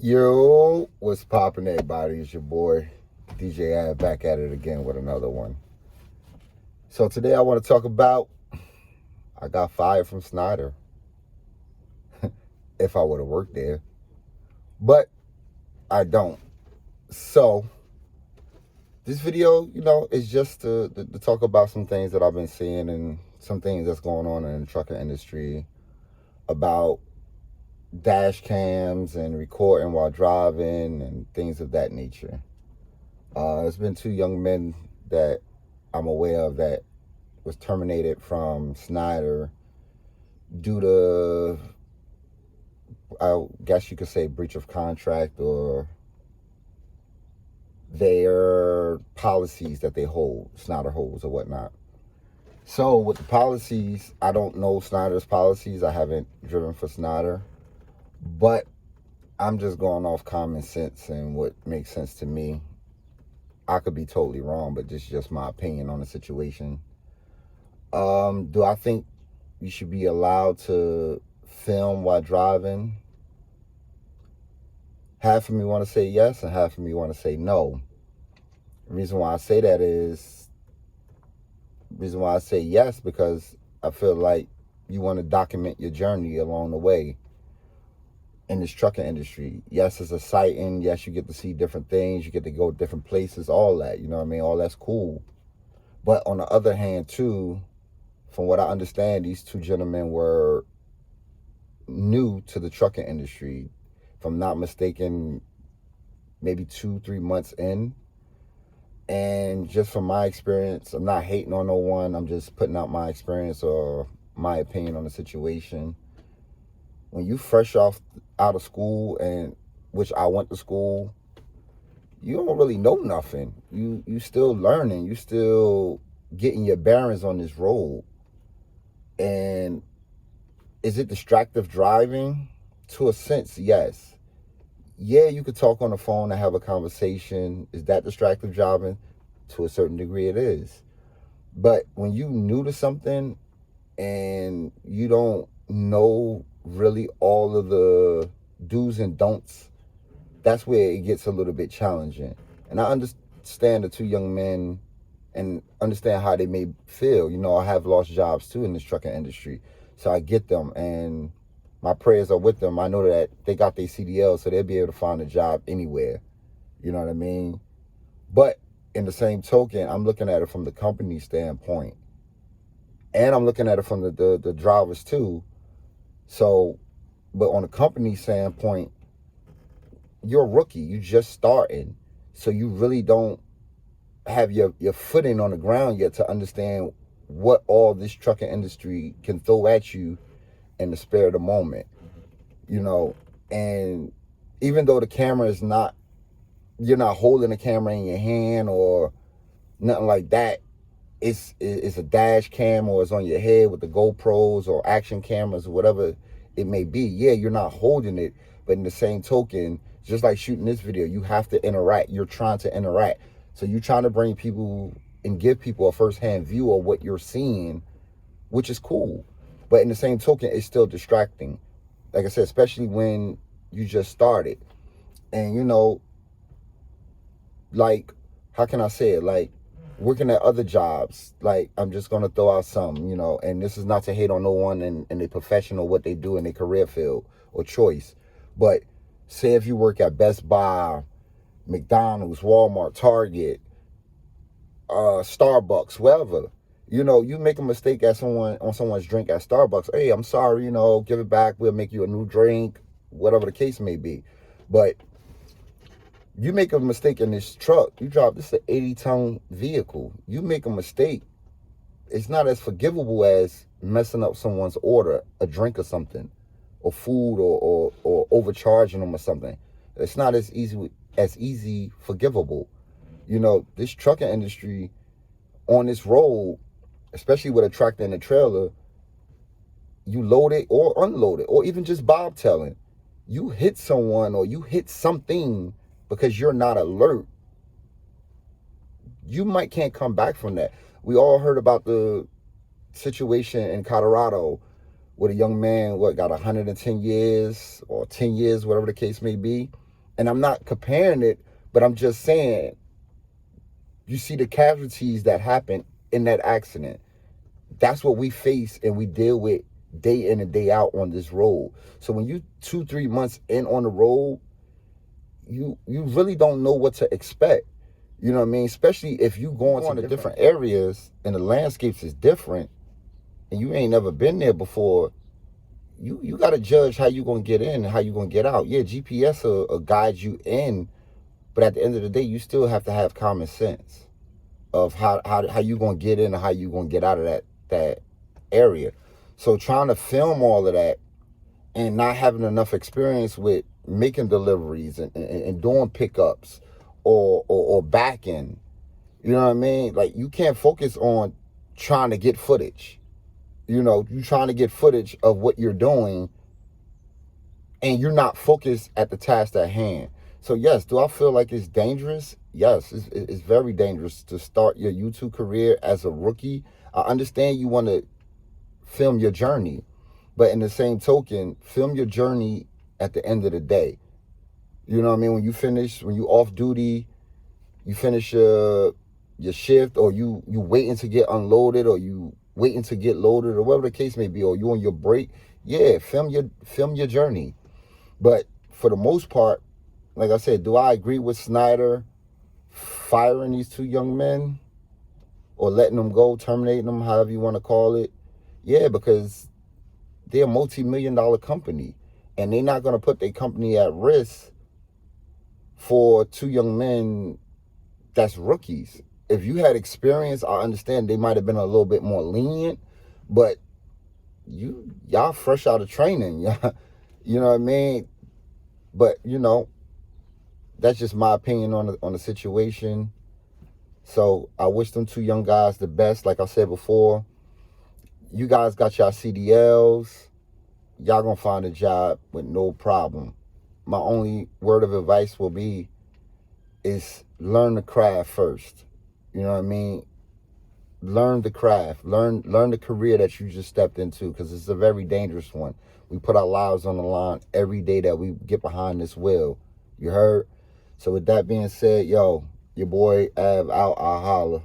Yo, what's poppin', everybody? It's your boy DJ Ad back at it again with another one. So today I want to talk about I got fired from Schneider if I would have worked there, but I don't. So this video, is just to talk about some things that I've been seeing and some things that's going on in the trucking industry about dash cams and recording while driving and things of that nature. There's been two young men that I'm aware of that was terminated from Schneider due to, I guess you could say, breach of contract or their policies that they hold, Schneider holds or whatnot. So with the policies, I don't know Schneider's policies. I haven't driven for Schneider, but I'm just going off common sense and what makes sense to me. I could be totally wrong, but this is just my opinion on the situation. Do I think you should be allowed to film while driving? Half of me want to say yes and half of me want to say no. The reason why I say that is, yes, because I feel like you want to document your journey along the way in this trucking industry. Yes, it's exciting. Yes, you get to see different things. You get to go different places, all that. You know what I mean? All that's cool. But on the other hand, too, from what I understand, these two gentlemen were new to the trucking industry. If I'm not mistaken, maybe 2-3 months in. And just from my experience, I'm not hating on no one. I'm just putting out my experience or my opinion on the situation. When you fresh out of school, and which I went to school, you don't really know nothing. You still learning. You still getting your bearings on this road. And is it distractive driving? To a sense, yes. Yeah, you could talk on the phone and have a conversation. Is that distractive driving? To a certain degree, it is. But when you new to something and you don't know really all of the do's and don'ts, that's where it gets a little bit challenging. And I understand the two young men and understand how they may feel. I have lost jobs too in this trucking industry. So I get them, and my prayers are with them. I know that they got their CDL, so they'll be able to find a job anywhere. You know what I mean? But in the same token, I'm looking at it from the company standpoint. And I'm looking at it from the drivers too. So, but on the company standpoint, you're a rookie. You just starting. So you really don't have your footing on the ground yet to understand what all this trucking industry can throw at you in the spare of the moment. And even though the camera is not, you're not holding the camera in your hand or nothing like that, it's a dash cam or it's on your head with the GoPros or action cameras or whatever it may be. Yeah, you're not holding it, but in the same token, just like shooting this video, you have to interact. You're trying to interact. So you're trying to bring people and give people a first-hand view of what you're seeing, which is cool. But in the same token, it's still distracting. Like I said, especially when you just started. And, like, how can I say it? Like, working at other jobs, like, I'm just going to throw out some, and this is not to hate on no one in their profession or what they do in their career field or choice. But say if you work at Best Buy, McDonald's, Walmart, Target, Starbucks, wherever, you make a mistake on someone's drink at Starbucks. Hey, I'm sorry, give it back. We'll make you a new drink, whatever the case may be. But you make a mistake in this truck. This is an 80-ton vehicle. You make a mistake, it's not as forgivable as messing up someone's order, a drink or something, or food, or overcharging them or something. It's not as easy forgivable. This trucking industry on this road, especially with a tractor and a trailer, you load it or unload it, or even just bobtailing. You hit someone or you hit something because you're not alert, you can't come back from that. We all heard about the situation in Colorado with a young man, got 110 years or 10 years, whatever the case may be. And I'm not comparing it, but I'm just saying, you see the casualties that happen in that accident. That's what we face and we deal with day in and day out on this road. So when you 2-3 months in on the road, you really don't know what to expect. You know what I mean? Especially if you go into different areas and the landscapes is different and you ain't never been there before. You got to judge how you going to get in and how you going to get out. Yeah, GPS will guide you in, but at the end of the day, you still have to have common sense of how you going to get in and how you going to get out of that area. So trying to film all of that and not having enough experience with making deliveries and doing pickups or backing, you know what I mean? Like, you can't focus on trying to get footage. You know, you're trying to get footage of what you're doing and you're not focused at the task at hand. So yes, do I feel like it's dangerous? Yes, it's very dangerous to start your YouTube career as a rookie. I understand you want to film your journey, but in the same token, film your journey at the end of the day. You know what I mean? When you off duty, you finish your shift, or you waiting to get unloaded, or you waiting to get loaded, or whatever the case may be, or you on your break, yeah, film your journey. But for the most part, like I said, do I agree with Schneider firing these two young men or letting them go, terminating them, however you want to call it? Yeah, because they're a multi-million-dollar company and they're not going to put their company at risk for two young men that's rookies. If you had experience, I understand they might have been a little bit more lenient, but y'all fresh out of training. You know what I mean? But, that's just my opinion on the situation. So I wish them two young guys the best. Like I said before, you guys got y'all CDLs. Y'all gonna find a job with no problem. My only word of advice will be is learn the craft first. You know what I mean? Learn the craft. Learn the career that you just stepped into, because it's a very dangerous one. We put our lives on the line every day that we get behind this wheel. You heard? So with that being said, your boy Av out, I holla.